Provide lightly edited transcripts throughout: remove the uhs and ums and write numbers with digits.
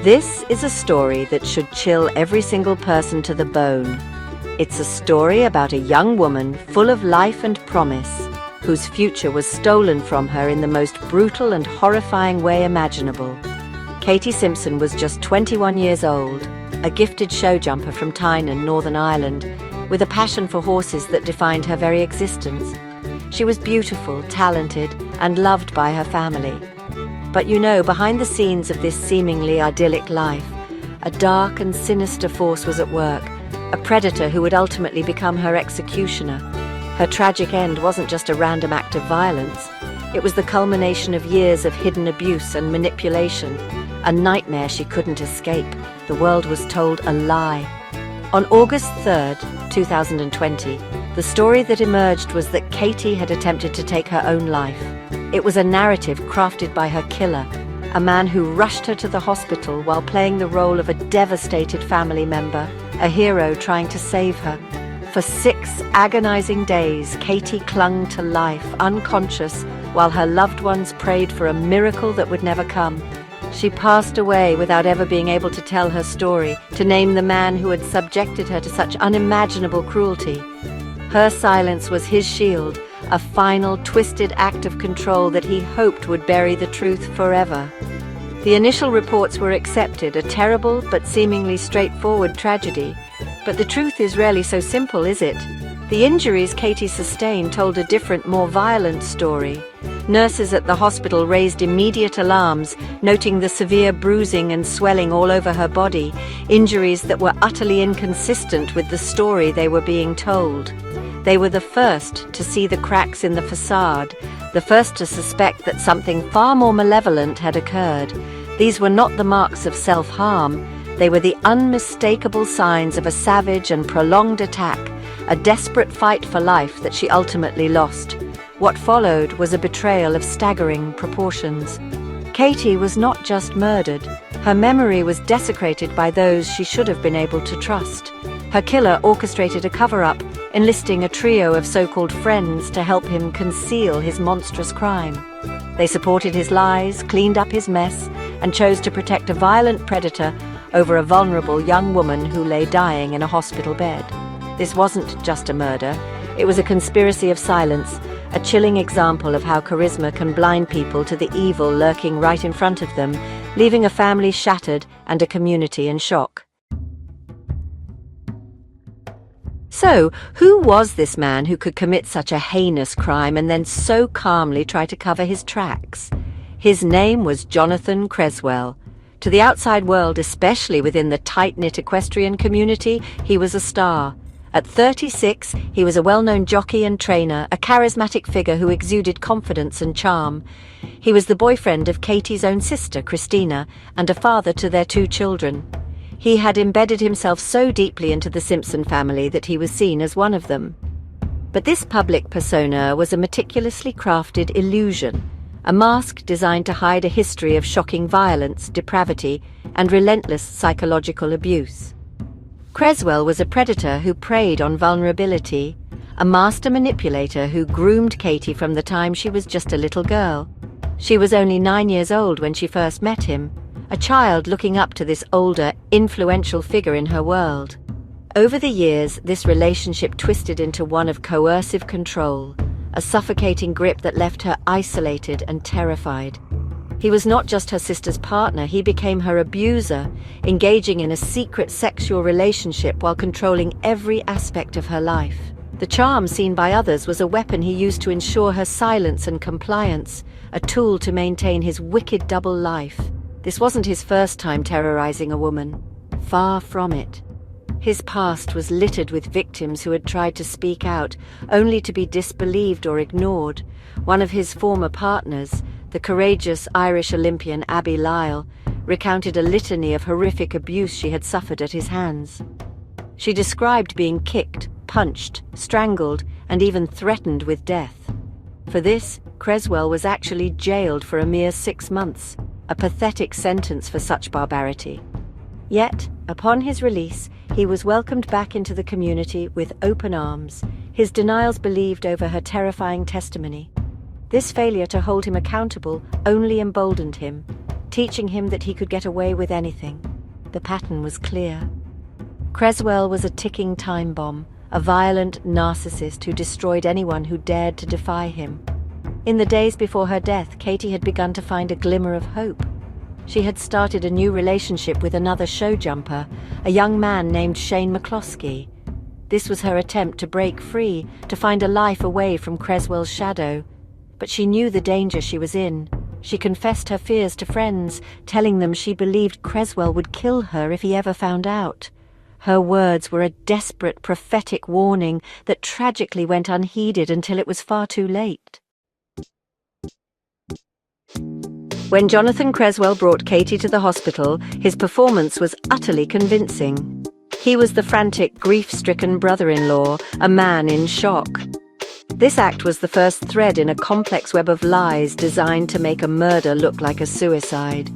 This is a story that should chill every single person to the bone. It's a story about a young woman full of life and promise, whose future was stolen from her in the most brutal and horrifying way imaginable. Katie Simpson was just 21 years old, a gifted show jumper from Tyne, Northern Ireland, with a passion for horses that defined her very existence. She was beautiful, talented, and loved by her family. But behind the scenes of this seemingly idyllic life, a dark and sinister force was at work, a predator who would ultimately become her executioner. Her tragic end wasn't just a random act of violence. It was the culmination of years of hidden abuse and manipulation, a nightmare she couldn't escape. The world was told a lie. On August 3rd, 2020, the story that emerged was that Katie had attempted to take her own life. It was a narrative crafted by her killer, a man who rushed her to the hospital while playing the role of a devastated family member, a hero trying to save her. For 6 agonizing days, Katie clung to life, unconscious, while her loved ones prayed for a miracle that would never come. She passed away without ever being able to tell her story, to name the man who had subjected her to such unimaginable cruelty. Her silence was his shield, a final, twisted act of control that he hoped would bury the truth forever. The initial reports were accepted, a terrible but seemingly straightforward tragedy. But the truth is rarely so simple, is it? The injuries Katie sustained told a different, more violent story. Nurses at the hospital raised immediate alarms, noting the severe bruising and swelling all over her body, injuries that were utterly inconsistent with the story they were being told. They were the first to see the cracks in the facade, the first to suspect that something far more malevolent had occurred. These were not the marks of self-harm. They were the unmistakable signs of a savage and prolonged attack, a desperate fight for life that she ultimately lost. What followed was a betrayal of staggering proportions. Katie was not just murdered. Her memory was desecrated by those she should have been able to trust. Her killer orchestrated a cover-up, enlisting a trio of so-called friends to help him conceal his monstrous crime. They supported his lies, cleaned up his mess, and chose to protect a violent predator over a vulnerable young woman who lay dying in a hospital bed. This wasn't just a murder. It was a conspiracy of silence, a chilling example of how charisma can blind people to the evil lurking right in front of them, leaving a family shattered and a community in shock. So, who was this man who could commit such a heinous crime and then so calmly try to cover his tracks? His name was Jonathan Creswell. To the outside world, especially within the tight-knit equestrian community, he was a star. At 36, he was a well-known jockey and trainer, a charismatic figure who exuded confidence and charm. He was the boyfriend of Katie's own sister, Christina, and a father to their 2 children. He had embedded himself so deeply into the Simpson family that he was seen as one of them. But this public persona was a meticulously crafted illusion, a mask designed to hide a history of shocking violence, depravity, and relentless psychological abuse. Creswell was a predator who preyed on vulnerability, a master manipulator who groomed Katie from the time she was just a little girl. She was only 9 years old when she first met him, a child looking up to this older, influential figure in her world. Over the years, this relationship twisted into one of coercive control, a suffocating grip that left her isolated and terrified. He was not just her sister's partner, he became her abuser, engaging in a secret sexual relationship while controlling every aspect of her life. The charm seen by others was a weapon he used to ensure her silence and compliance, a tool to maintain his wicked double life. This wasn't his first time terrorizing a woman. Far from it. His past was littered with victims who had tried to speak out, only to be disbelieved or ignored. One of his former partners, the courageous Irish Olympian Abby Lyle, recounted a litany of horrific abuse she had suffered at his hands. She described being kicked, punched, strangled, and even threatened with death. For this, Creswell was actually jailed for a mere 6 months, a pathetic sentence for such barbarity. Yet, upon his release, he was welcomed back into the community with open arms, his denials believed over her terrifying testimony. This failure to hold him accountable only emboldened him. teaching him that he could get away with anything. The pattern was clear. Creswell was a ticking time bomb, a violent narcissist who destroyed anyone who dared to defy him. In the days before her death, Katie had begun to find a glimmer of hope. She had started a new relationship with another show jumper, a young man named Shane McCloskey. This was her attempt to break free, to find a life away from Creswell's shadow. But she knew the danger she was in. She confessed her fears to friends, telling them she believed Creswell would kill her if he ever found out. Her words were a desperate, prophetic warning that tragically went unheeded until it was far too late. When Jonathan Creswell brought Katie to the hospital, his performance was utterly convincing. He was the frantic, grief-stricken brother-in-law, a man in shock. This act was the first thread in a complex web of lies designed to make a murder look like a suicide.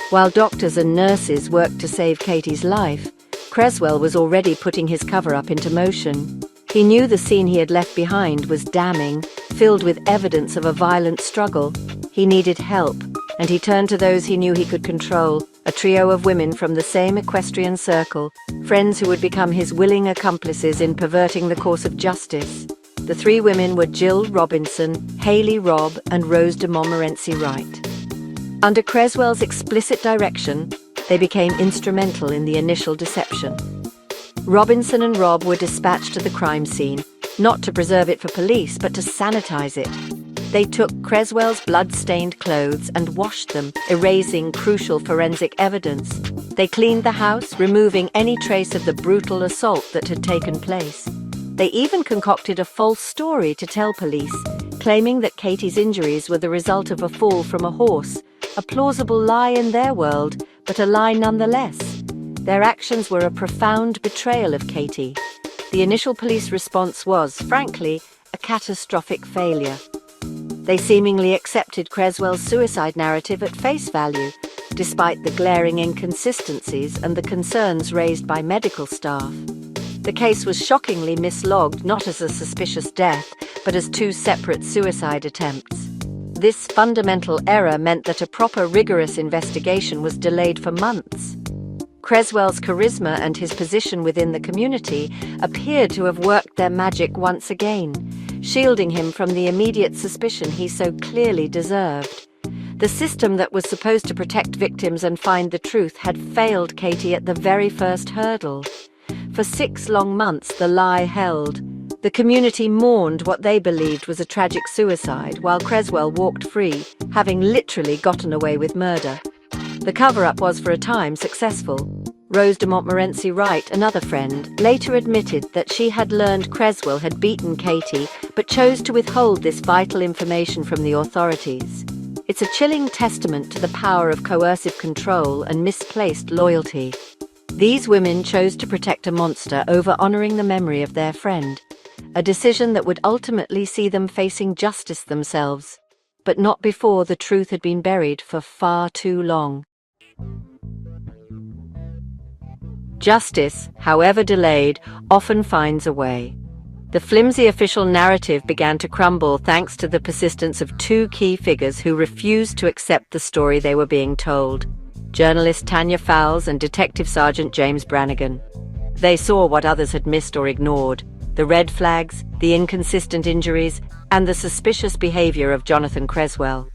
While doctors and nurses worked to save Katie's life, Creswell was already putting his cover-up into motion. He knew the scene he had left behind was damning, filled with evidence of a violent struggle. He needed help, and he turned to those he knew he could control, a trio of women from the same equestrian circle, friends who would become his willing accomplices in perverting the course of justice. The three women were Jill Robinson, Hayley Robb, and Rose de Montmorency Wright. Under Creswell's explicit direction, they became instrumental in the initial deception. Robinson and Robb were dispatched to the crime scene, not to preserve it for police, but to sanitize it. They took Creswell's blood-stained clothes and washed them, erasing crucial forensic evidence. They cleaned the house, removing any trace of the brutal assault that had taken place. They even concocted a false story to tell police, claiming that Katie's injuries were the result of a fall from a horse, a plausible lie in their world, but a lie nonetheless. Their actions were a profound betrayal of Katie. The initial police response was, frankly, a catastrophic failure. They seemingly accepted Creswell's suicide narrative at face value, despite the glaring inconsistencies and the concerns raised by medical staff. The case was shockingly mislogged not as a suspicious death, but as two separate suicide attempts. This fundamental error meant that a proper, rigorous investigation was delayed for months. Creswell's charisma and his position within the community appeared to have worked their magic once again, shielding him from the immediate suspicion he so clearly deserved. The system that was supposed to protect victims and find the truth had failed Katie at the very first hurdle. For 6 long months, the lie held. The community mourned what they believed was a tragic suicide, while Creswell walked free, having literally gotten away with murder. The cover-up was for a time successful. Rose de Montmorency Wright, another friend, later admitted that she had learned Creswell had beaten Katie, but chose to withhold this vital information from the authorities. It's a chilling testament to the power of coercive control and misplaced loyalty. These women chose to protect a monster over honoring the memory of their friend, a decision that would ultimately see them facing justice themselves, but not before the truth had been buried for far too long. Justice, however delayed, often finds a way. The flimsy official narrative began to crumble thanks to the persistence of 2 key figures who refused to accept the story they were being told: journalist Tanya Fowles and Detective Sergeant James Brannigan. They saw what others had missed or ignored: the red flags, the inconsistent injuries, and the suspicious behavior of Jonathan Creswell.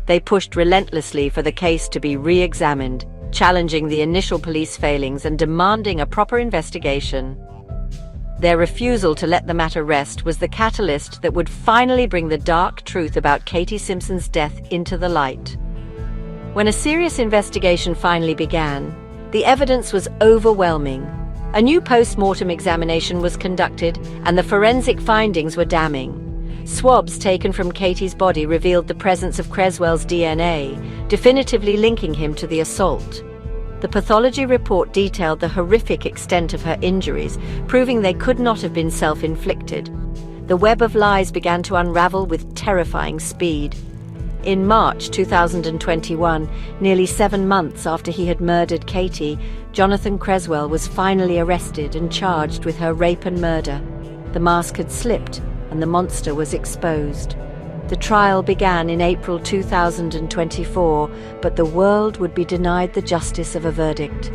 They pushed relentlessly for the case to be re-examined, challenging the initial police failings and demanding a proper investigation. Their refusal to let the matter rest was the catalyst that would finally bring the dark truth about Katie Simpson's death into the light. When a serious investigation finally began, the evidence was overwhelming. A new post-mortem examination was conducted, and the forensic findings were damning. Swabs taken from Katie's body revealed the presence of Creswell's DNA, definitively linking him to the assault. The pathology report detailed the horrific extent of her injuries, proving they could not have been self-inflicted. The web of lies began to unravel with terrifying speed. In March 2021, nearly 7 months after he had murdered Katie, Jonathan Creswell was finally arrested and charged with her rape and murder. The mask had slipped, and the monster was exposed. The trial began in April 2024, but the world would be denied the justice of a verdict.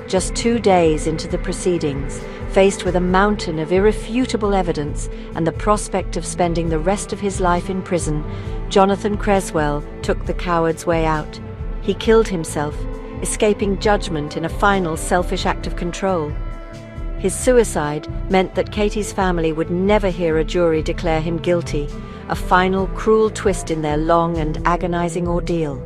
Just 2 days into the proceedings, faced with a mountain of irrefutable evidence and the prospect of spending the rest of his life in prison, Jonathan Creswell took the coward's way out. He killed himself, escaping judgment in a final selfish act of control. His suicide meant that Katie's family would never hear a jury declare him guilty, a final cruel twist in their long and agonizing ordeal.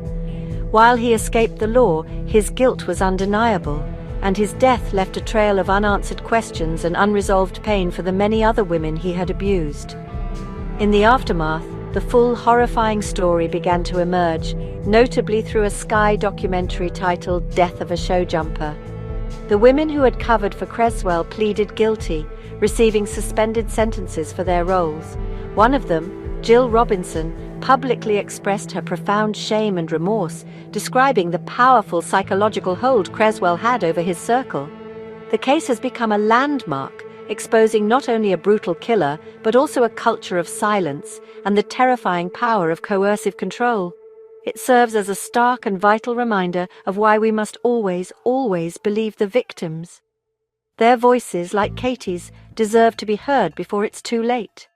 While he escaped the law, his guilt was undeniable, and his death left a trail of unanswered questions and unresolved pain for the many other women he had abused. In the aftermath, the full horrifying story began to emerge, notably through a Sky documentary titled Death of a Showjumper. The women who had covered for Creswell pleaded guilty, receiving suspended sentences for their roles. One of them, Jill Robinson, publicly expressed her profound shame and remorse, describing the powerful psychological hold Creswell had over his circle. The case has become a landmark, exposing not only a brutal killer, but also a culture of silence and the terrifying power of coercive control. It serves as a stark and vital reminder of why we must always, always believe the victims. Their voices, like Katie's, deserve to be heard before it's too late.